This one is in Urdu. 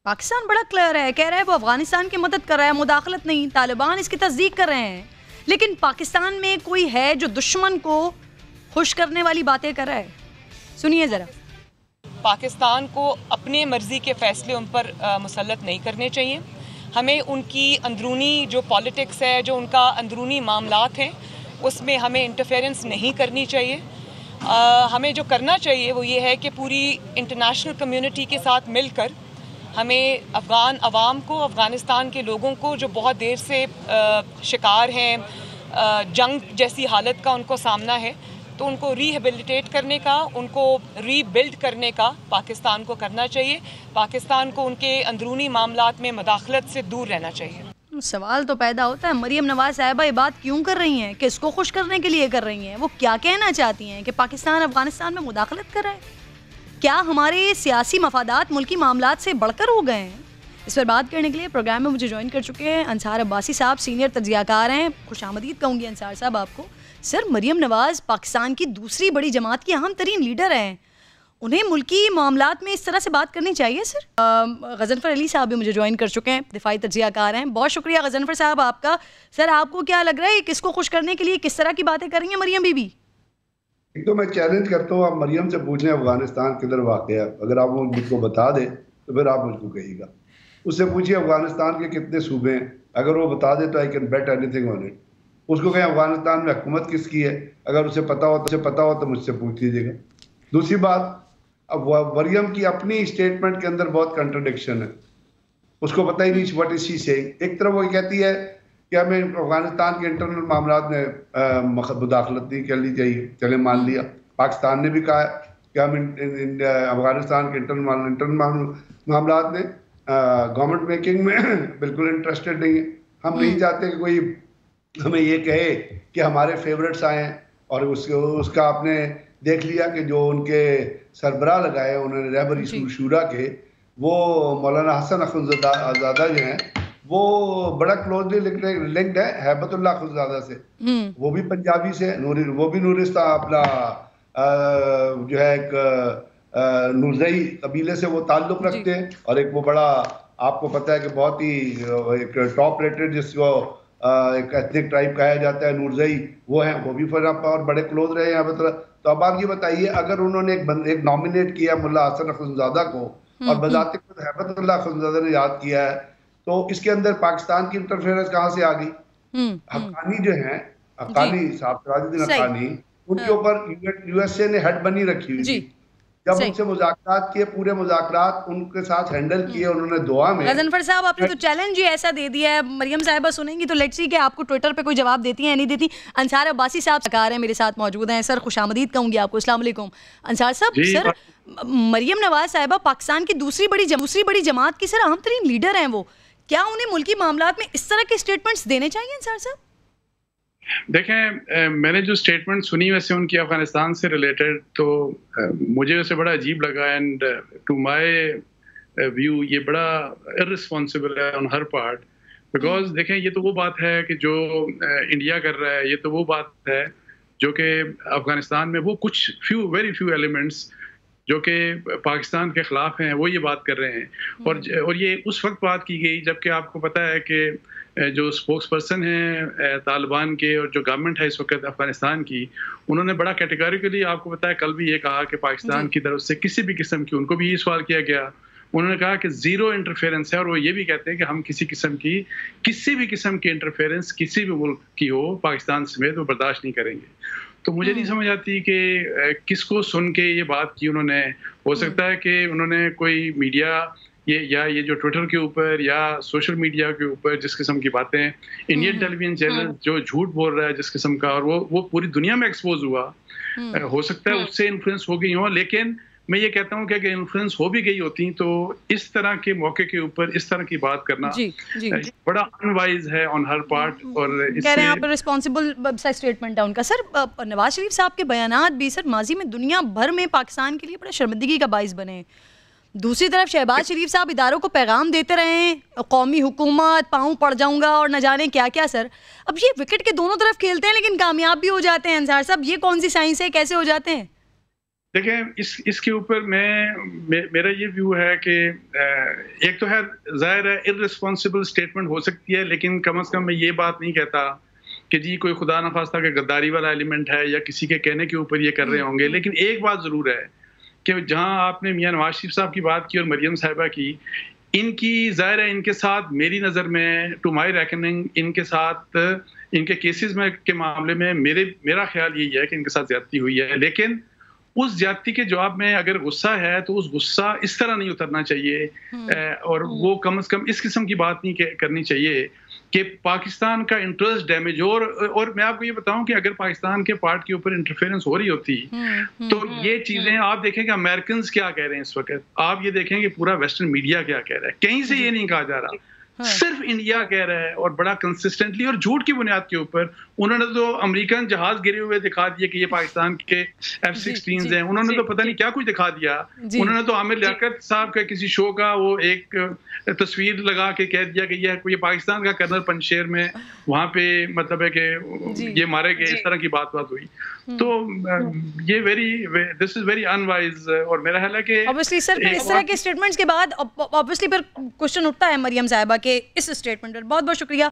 پاکستان بڑا کلیئر ہے، کہہ رہا ہے وہ افغانستان کی مدد کر رہا ہے، مداخلت نہیں، طالبان اس کی تصدیق کر رہے ہیں، لیکن پاکستان میں کوئی ہے جو دشمن کو خوش کرنے والی باتیں کر رہا ہے؟ سنیے ذرا. پاکستان کو اپنے مرضی کے فیصلے ان پر مسلط نہیں کرنے چاہیے. ہمیں ان کی اندرونی جو پالیٹکس ہے، جو ان کا اندرونی معاملات ہیں، اس میں ہمیں انٹرفیرنس نہیں کرنی چاہیے. ہمیں جو کرنا چاہیے وہ یہ ہے کہ پوری انٹرنیشنل کمیونٹی کے ساتھ مل کر ہمیں افغان عوام کو، افغانستان کے لوگوں کو جو بہت دیر سے شکار ہیں جنگ جیسی حالت کا ان کو سامنا ہے، تو ان کو ریہیبلیٹیٹ کرنے کا، ان کو ری بلڈ کرنے کا پاکستان کو کرنا چاہیے. پاکستان کو ان کے اندرونی معاملات میں مداخلت سے دور رہنا چاہیے. سوال تو پیدا ہوتا ہے، مریم نواز صاحبہ یہ بات کیوں کر رہی ہیں؟ کس کو خوش کرنے کے لیے کر رہی ہیں؟ وہ کیا کہنا چاہتی ہیں کہ پاکستان افغانستان میں مداخلت کر رہا ہے؟ کیا ہمارے سیاسی مفادات ملکی معاملات سے بڑھ کر ہو گئے ہیں؟ اس پر بات کرنے کے لیے پروگرام میں مجھے جوائن کر چکے ہیں انصار عباسی صاحب، سینئر تجزیہ کار ہیں. خوش آمدید کہوں گی انصار صاحب آپ کو. سر، مریم نواز پاکستان کی دوسری بڑی جماعت کی اہم ترین لیڈر ہیں، انہیں ملکی معاملات میں اس طرح سے بات کرنی چاہیے سر؟ غضنفر علی صاحب بھی مجھے جوائن کر چکے ہیں، دفاعی تجزیہ کار ہیں. بہت شکریہ غضنفر صاحب آپ کا. سر، آپ کو کیا لگ رہا ہے کس کو خوش کرنے کے لیے کس طرح کی باتیں کر رہی ہیں مریم بی بی؟ ایک تو میں چیلنج کرتا ہوں، آپ مریم سے پوچھ لیں افغانستان کدھر واقع ہے، اگر آپ مجھ کو بتا دیں تو پھر آپ مجھ کو کہیے گا. اس سے پوچھیے افغانستان کے کتنے صوبے ہیں، اگر وہ بتا دے تو I can bet anything on it. اس کو کہیں افغانستان میں حکومت کس کی ہے، اگر اسے پتا ہو تو مجھ سے پوچھ لیجیے گا. دوسری بات، اب مریم کی اپنی اسٹیٹمنٹ کے اندر بہت کنٹرڈکشن ہے، اس کو پتہ ہی نہیں واٹ از شی سیئنگ. ایک طرف وہ کہتی ہے کہ ہمیں افغانستان کے انٹرنل معاملات میں مداخلت نہیں کرنی چاہیے، چلے مان لیا. پاکستان نے بھی کہا ہے کہ ہم افغانستان کے انٹرنل معاملات میں گورنمنٹ میکنگ میں بالکل انٹرسٹڈ نہیں ہے. ہم نہیں چاہتے کہ کوئی ہمیں یہ کہے کہ ہمارے فیورٹس آئے ہیں. اور اس کا آپ نے دیکھ لیا کہ جو ان کے سربراہ لگائے انہوں نے رہبری شورا کے، وہ مولانا حسن اخنزادہ جو ہیں، وہ بڑا کلوزلی لنکڈ ہے ہیبت اللہ اخنزادہ سے. وہ بھی پنجابی سے، وہ بھی نورستان اپنا جو ہے ایک نورزئی قبیلے سے وہ تعلق رکھتے ہیں. اور ایک وہ بڑا، آپ کو پتہ ہے کہ بہت ہی ایک ٹاپ ریٹڈ جس کو ایک ایتھنک ٹرائب کہا جاتا ہے نورزئی، وہ ہیں، وہ بھی اور بڑے کلوز رہے ہیں مطلب. تو اب آپ یہ بتائیے، اگر انہوں نے ایک نامینیٹ کیا ملا حسن اخنزادہ کو اور بذات خود ہیبت اللہ اخنزادہ نے یاد کیا ہے، تو اس کے اندر پاکستان کی انٹرفیئرنس کہاں سے آ گئی؟ حقانی جو ہیں، حقانی صاحب سراج الدین حقانی، ان کے اوپر یو ایس اے نے ہیڈ بنی رکھی ہوئی تھی. جب ان سے مذاکرات کیے، پورے مذاکرات ان کے ساتھ ہینڈل کیے انہوں نے دعا میں. غضنفر صاحب، آپ نے تو چیلنج ہی ایسا دے دیا ہے، مریم صاحبہ سنیں گی تو لیٹس سی کہ آپ کو ٹویٹر پہ کوئی جواب دیتی ہیں یا نہیں دیتی. انصار عباسی صاحب سرکار ہیں، میرے ساتھ موجود ہیں. سر، خوش آمدید کہوں گی آپ کو. السلام علیکم انصار صاحب. سر، مریم نواز صاحبہ پاکستان کی دوسری بڑی جماعت کی سر اہم ترین لیڈر ہیں، وہ کیا انہیں ملکی معاملات میں اس طرح کے اسٹیٹمنٹس دینے چاہیے انصار صاحب؟ دیکھیں، میں نے جو اسٹیٹمنٹ سنی ویسے ان کی افغانستان سے ریلیٹڈ، تو مجھے اسے بڑا عجیب لگا. اینڈ ٹو مائی ویو یہ بڑا ارسپانسبل ہے آن ہر پارٹ. بیکاز دیکھیں، یہ تو وہ بات ہے کہ جو انڈیا کر رہا ہے، یہ تو وہ بات ہے جو کہ افغانستان میں وہ کچھ ویری فیو ایلیمنٹس جو کہ پاکستان کے خلاف ہیں، وہ یہ بات کر رہے ہیں. اور یہ اس وقت بات کی گئی جبکہ آپ کو پتہ ہے کہ جو اسپوکس پرسن ہیں طالبان کے اور جو گورنمنٹ ہے اس وقت افغانستان کی، انہوں نے بڑا کیٹیگوریکلی، آپ کو پتہ ہے کل بھی یہ کہا کہ پاکستان کی طرف سے کسی بھی قسم کی، ان کو بھی یہ سوال کیا گیا، انہوں نے کہا کہ زیرو انٹرفیئرنس ہے. اور وہ یہ بھی کہتے ہیں کہ ہم کسی بھی قسم کی انٹرفیئرنس کسی بھی ملک کی ہو پاکستان سمیت، وہ برداشت نہیں کریں گے. تو مجھے نہیں سمجھ آتی کہ کس کو سن کے یہ بات کی انہوں نے. ہو سکتا ہے کہ انہوں نے کوئی میڈیا یہ جو ٹویٹر کے اوپر یا سوشل میڈیا کے اوپر جس قسم کی باتیں، انڈین ٹیلی ویژن چینل جو جھوٹ بول رہا ہے جس قسم کا، اور وہ پوری دنیا میں ایکسپوز ہوا، ہو سکتا ہے اس سے انفلوئنس ہو گئی ہوں. لیکن میں یہ کہتا ہوں کہ اگر انفلوئنس ہو بھی گئی ہوتی تو اس طرح کے موقع کے اوپر اس طرح کی بات کرنا بڑا انوائز ہے آن ہر پارٹ. اور کہہ رہے ہیں آپ رسپانسبل سا اسٹیٹمنٹ ہے ان کا. سر، نواز شریف صاحب کے بیانات بھی سر ماضی میں دنیا بھر میں پاکستان کے لیے بڑا شرمندگی کا باعث بنے. دوسری طرف شہباز شریف صاحب اداروں کو پیغام دیتے رہے ہیں، قومی حکومت، پاؤں پڑ جاؤں گا اور نہ جانے کیا کیا. سر، اب یہ وکٹ کے دونوں طرف کھیلتے ہیں لیکن کامیاب بھی ہو جاتے ہیں. انصار صاحب، یہ کون سی سائنس ہے، کیسے ہو جاتے ہیں؟ دیکھیں اس کے اوپر میرا یہ ویو ہے کہ ایک تو ہے ظاہر ہے ارریسپانسبل اسٹیٹمنٹ ہو سکتی ہے، لیکن کم از کم میں یہ بات نہیں کہتا کہ جی کوئی خدا نخواستہ کہ غداری والا ایلیمنٹ ہے یا کسی کے کہنے کے اوپر یہ کر رہے ہوں گے. لیکن ایک بات ضرور ہے کہ جہاں آپ نے میاں نواز شریف صاحب کی بات کی اور مریم صاحبہ کی، ان کی ظاہر ہے ان کے ساتھ میری نظر میں ٹو مائی ریکننگ ان کے ساتھ ان کے کیسز میں کے معاملے میں میرا خیال یہی ہے کہ ان کے ساتھ زیادتی ہوئی ہے. لیکن اس زیادتی کے جواب میں اگر غصہ ہے تو اس غصہ اس طرح نہیں اترنا چاہیے، اور وہ کم از کم اس قسم کی بات نہیں کرنی چاہیے کہ پاکستان کا انٹرسٹ ڈیمیج ہو. اور میں آپ کو یہ بتاؤں کہ اگر پاکستان کے پارٹ کے اوپر انٹرفیئرنس ہو رہی ہوتی تو یہ چیزیں آپ دیکھیں کہ امریکنز کیا کہہ رہے ہیں اس وقت، آپ یہ دیکھیں کہ پورا ویسٹرن میڈیا کیا کہہ رہا ہے، کہیں سے یہ نہیں کہا جا رہا، صرف انڈیا کہہ رہا ہے اور بڑا کنسسٹنٹلی اور جھوٹ کی بنیاد کے اوپر. انہوں نے تو امریکن جہاز گرے ہوئے دکھا دیے کہ یہ پاکستان کے F-16 ہیں، انہوں نے تو پتہ نہیں کیا کچھ دکھا دیا. انہوں نے تو عامر لیاقت صاحب کا کسی شو کا وہ ایک تصویر لگا کے کہہ دیا کہ یہ پاکستان کا کرنل پنشیر میں وہاں پہ مطلب ہے کہ یہ مارے گئے، اس طرح کی بات ہوئی. تو یہ دس از ویری انوائز. اور میرا خیال ہے کہ obviously سر اس طرح کے اسٹیٹمنٹس کے بعد obviously پھر کوشچن اٹھتا ہے مریم صاحبہ کے اس اسٹیٹمنٹ پر. بہت بہت شکریہ.